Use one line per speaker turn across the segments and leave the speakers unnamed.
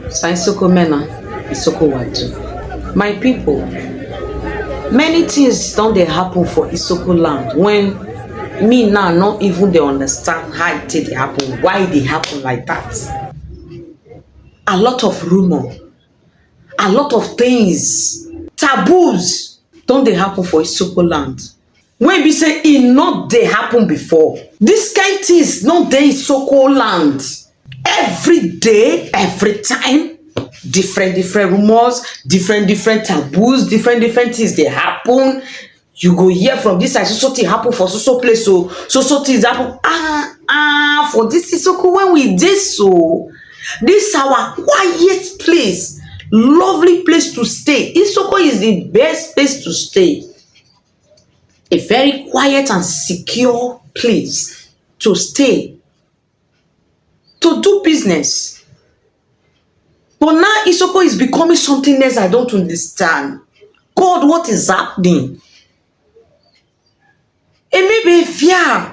Saisoko mena, isoko waju. My people, many things don't they happen for Isoko land when me now not even they understand how it dey happen, why they happen like that. A lot of rumor, a lot of things, taboos don't they happen for Isoko land. When we say it not they happen before, this kind things not dey Isoko land. Every day, every time, different rumors, different taboos, different things they happen. You go hear from this side, so thing happen for so place, so things happen. For this Isoko when we did so, this our quiet place, lovely place to stay. Isoko is the best place to stay. A very quiet and secure place to stay, to do business. But now Isoko is becoming something else I don't understand. God, what is happening? It may be fear.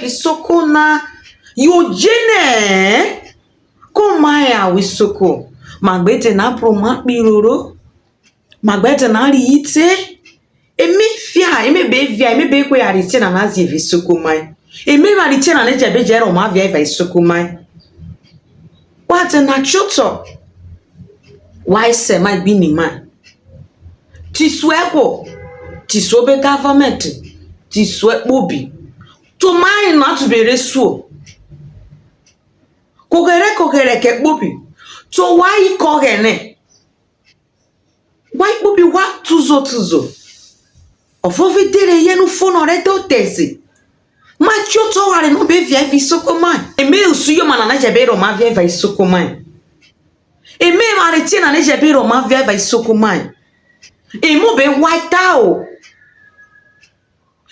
Isoko na yo jene komaya wisoko magbete na proma biroro magbete na riite eme fia eme be via eme be kwe arite na nazi Isoko mai eme arite na neje be jero ma via Isoko mai what na choto why say my be ni man tisweko tisobe government tiswepo bi to mine not to be resuo kogere ke bobi to why kogene why bobi wa tuzo ofofi dere yenu phone re do tezi ma choto ware no be via Isoko man eme usuyo mana na jebe ro ma via Isoko man eme mare tie na jebe ro ma via Isoko man emu be white out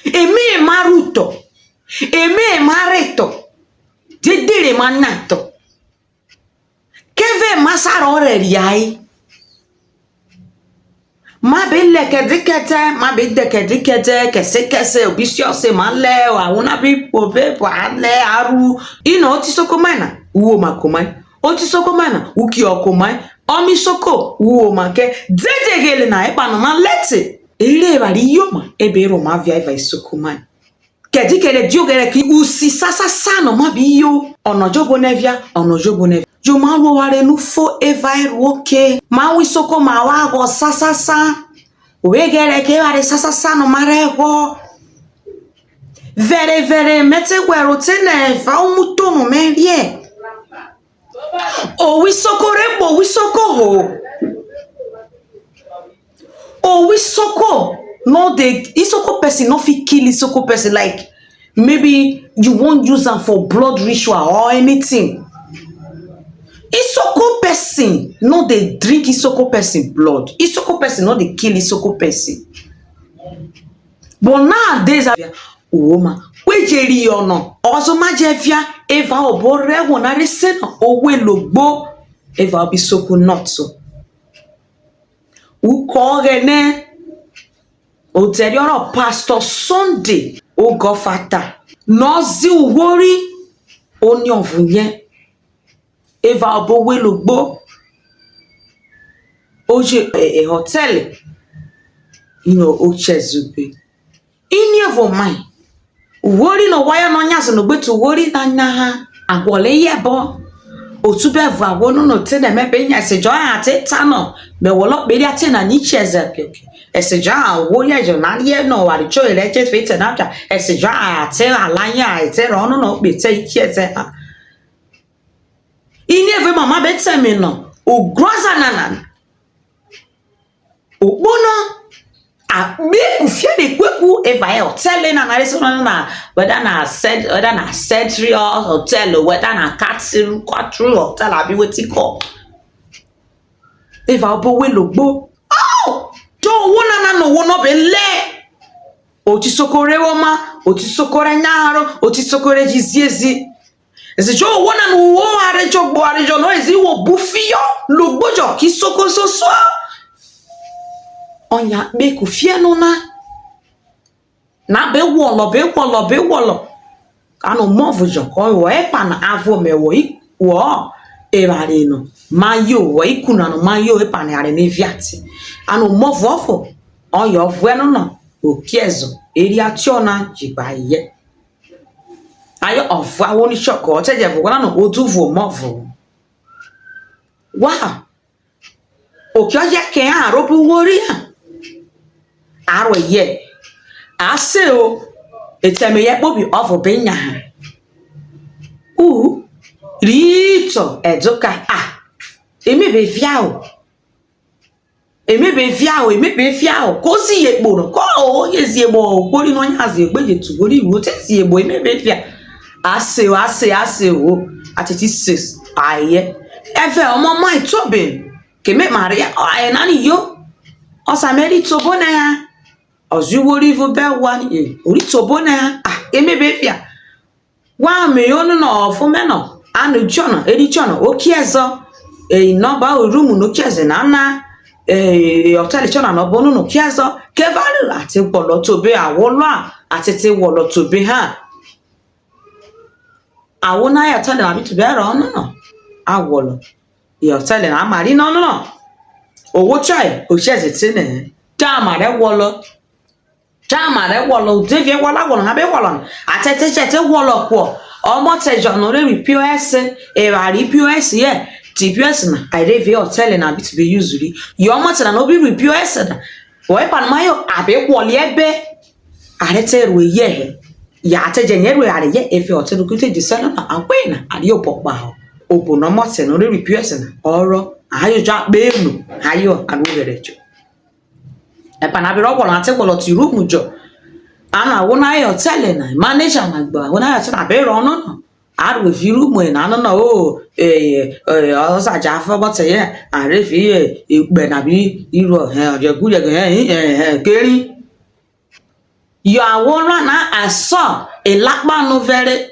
eme maruto eme mareto dedere manato keve masaro re riai ma be lekedikete ma be dekedikete kese obisio se male awuna bi obe ale aru ino Isoko mana uwo makomai Isoko mana uki okomai omi soko uwo make dedegele na epanu na lete ire bari yoma ebe ro ma via Isoko man kedikele diogere ki usi sasa sano ma bi yo onojobo nevia jo ma lo ware nu fo eva woke ma Isoko ma wa go sasa we gere ke ware sasa no mare go very mete gwero tene fa umuto no merie o Isoko rembo Isoko ho o Isoko no dey Isoko person no fit kill Isoko person like maybe you won't use am for blood ritual or anything. Isoko person no dey drink Isoko person blood. Isoko person no dey kill Isoko person. But nowadays woman we jeri ono ozo majefia eva obore wona resena owe logbo eva Isoko not so ukogene oterioro Pastor Sunday ogofata nozi uwori oni ovunye eva obowe logbo oje hotel ochezube ini evo mai uwori no waya no nyaso no gbetu uwori na nya ha agwole yebo otube vu agwono no te na mebe nya sejo ate tano me wolo beri ate na ni cheze keke esejo awo ya jo na ye no wari cho ile che fete na ta esejo ate alanya ate ro no no pe te icheze ha ini evo mama bete me no ogroza nana obono a be ufie de kweku eva hotel na reso na whether na century hotel whether na quattro hotel abi wetin call eva obowe logbo to wona na no wono be le otisokore woma otisokore nyaro otisokore jiziezi ese jo wona no wo arejo no ezi wo bufio logbojo kisoko soso onya be ku fie no na be wolo Ano movu joko wo epa na avo me wo ebare no mayo wo ikuna no mayo epa na are ne viati ano movu ofo oyo vueno no okiezo eri ationa jibaye ayo ofu awo ni shoko teje vugona no otuvu movu wow okioje ke arobu wori aro ye ase o eteme ye bobi ofu benya ha rito edoka emi be fiao ko si egbo no ko ye si egbo pori no nya si egbeje tu ori wo te si egbo emi be fia ase o atiti 6 aye efe omo mai tobe ke me maria nani yo osameri tobo na ya ozuwori vo be wan ori tobo na ya emi be fia wa me yo no ofu me no anu jona eri jona okiezo no ba room no kieze na hotel chona no bonu no kiezo ke valu ati polo to be awolo atete wolo to be ha awona ya tell na bi to be ro no awolo ya tell na mari no owo chai o kieze tine ta mare wolo devie wala wolo na be wolo atete chete wolo ko omo tejo no re POS eri POS ye ti POS na ireve hotel na bit be usually yo omo te na no be POS na o e pan mayo abe kwole ebe arete ru ye ya teje nye ru are ye efe hotel ku te disana na akwe na ade opokpa obo no mo te no re POS na oro ayo ja be enu ayo anu gerejo e pan abe ro kwolo ate kwolo ti room jo ana wona yo tell na manager na gba wona yo tell abe ro no aru vi room na no osa ja fo bo te ye are fi igbe na bi iro je gure keri yo awon na aso elapa no vere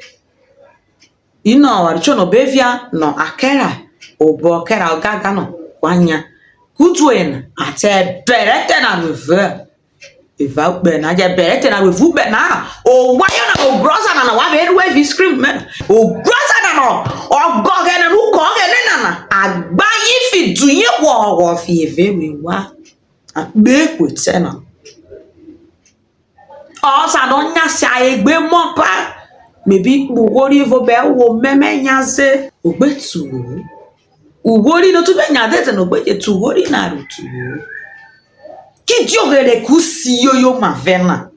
ino wa chono bevia no akera obo kera ogaga no wanya kutuena ate berete na nuve eva be na je berete na we fu be na o wayo na o brother na wa be we fi scream me o brother na no o goge na nu ko ge na agba yi fi duye wo fi eve we wa be kwete na o sa don nya si egbe mo pa maybe buwori vo be wo meme nyaze ogbetu uwori no tu be nya de no gbeje tu wori na rutu ki diogere ku si yoyo mavena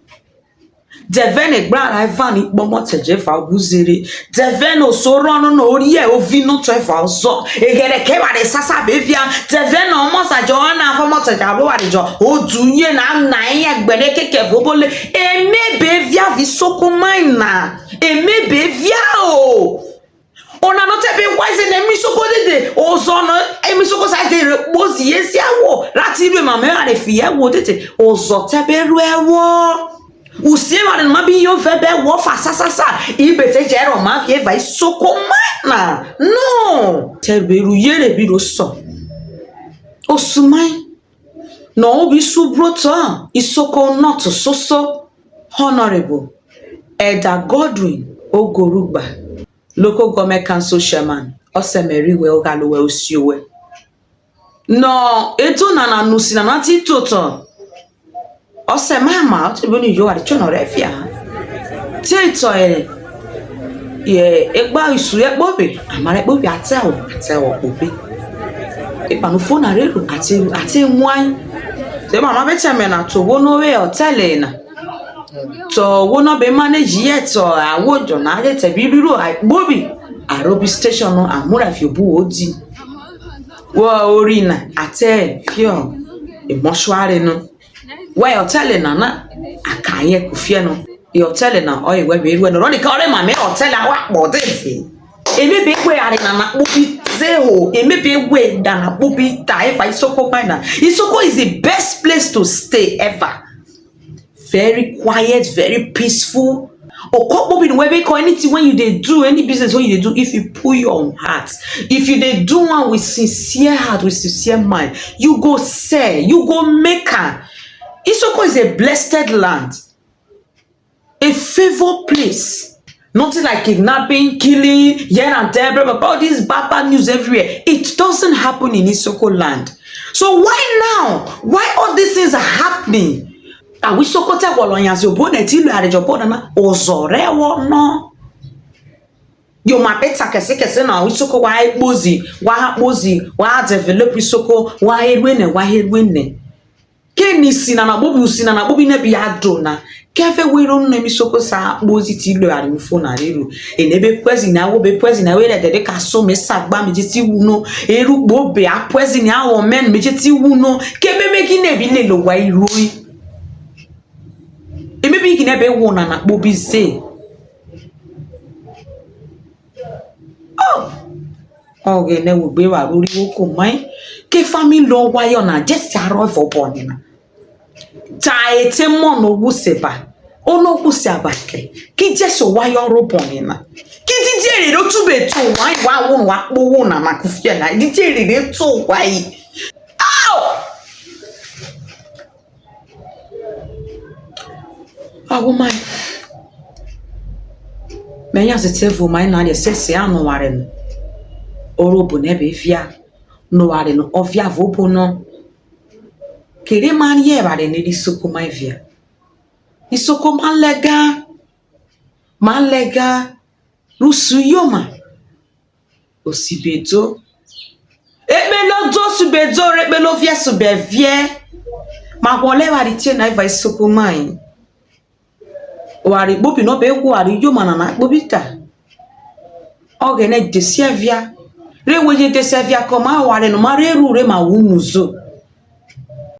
devene gbara ivan ikpomo teje fa guzere devene osoro no ori e ovinu to fa ozo egere ke wa de sasa bevia devene omo sajo na fa mo teja lo wa de jo odunye na yen gbere keke fobole eme bevia vi soko maina eme bevia o ona no tebe wise na mi soko dede ozo no emi soko sa de bozi esi awo lati ru ma me are fi ewo dede ozo tebe ru ewo usie wa na bi yo fe be wo fa sasasa ibete jero ma fi vai soko mana no tebe ru yere bi ro so osumai no obi subrota isoko not so honorable Elder Godwin Ogorugba local government council chairman osemeriwe ogalowe osiowe no eto na nusi na ti toto osemama otibuni yo ari chono refia tito ye egba isu egbobe amare egbobe atewo obi ipanu phone arero ati nwan se mama be cheme na to wono we hotel na so wono be manage yet so awojo na je tebi riro bobi arobi station no amura fi obu odi wo ori na ate fio emotionally no we hotel na akaye ku fie no e hotel na o ewe be no ro ka ore ma me hotel awa bode fi emi be kwe are na bobi zeho emi be we da na bobi ta if isoko na isoko is the best place to stay ever. Very quiet, very peaceful. Anything when you they do any business when you they do, if you put your own heart, if you they do one with sincere heart, with sincere mind, you go say, you go make her. Isoko is a blessed land, a favored place. Nothing like kidnapping, killing, here and there, blah, blah, blah, all this bad news everywhere. It doesn't happen in Isoko land. So why now? Why all these things are happening? I wish Isoko te wolonyazi obone ti lu arejo boda na ozorewo no. Yo mapeta kese na Isoko wa ekpozi, wa develop Isoko, wa hedwene. Keni sina na bobi na bi adona. Kefe we don't know Isoko sa bozi ti lo ari fo na reru. Enebe pwezi na wo be pwezi na we le dede ka so me sagba meje ti wuno. Eru gbo be a pwezi ni awon men meje ti wuno. Kebe meki ne bi le lo wa iroi. Eme bi ki ne be wo na bobi se. Oge ne wo gbe wa lori wo ko mai. Ke family lo wa yo na just aro fo boni na. Ta ete mo no wuseba ono wuseba ke ki jeso wa yo roboni na ki dijere ro tube to wa won wa powo na makufia na dijere re to wa yi awo mai menya se tevo mai na de sese anu ware no orobo na be fia no ware no ofia vobo no kere man ye bare ne Isoko mai via Isoko man lega rusu yoma osibedo ebelo do subedo rebelo via subevie ma wole wari tie na iva Isoko mai wari bobi no be gu wari yoma na bobita ogene desia via reweje desia via koma wari no mare rure ma wumuzo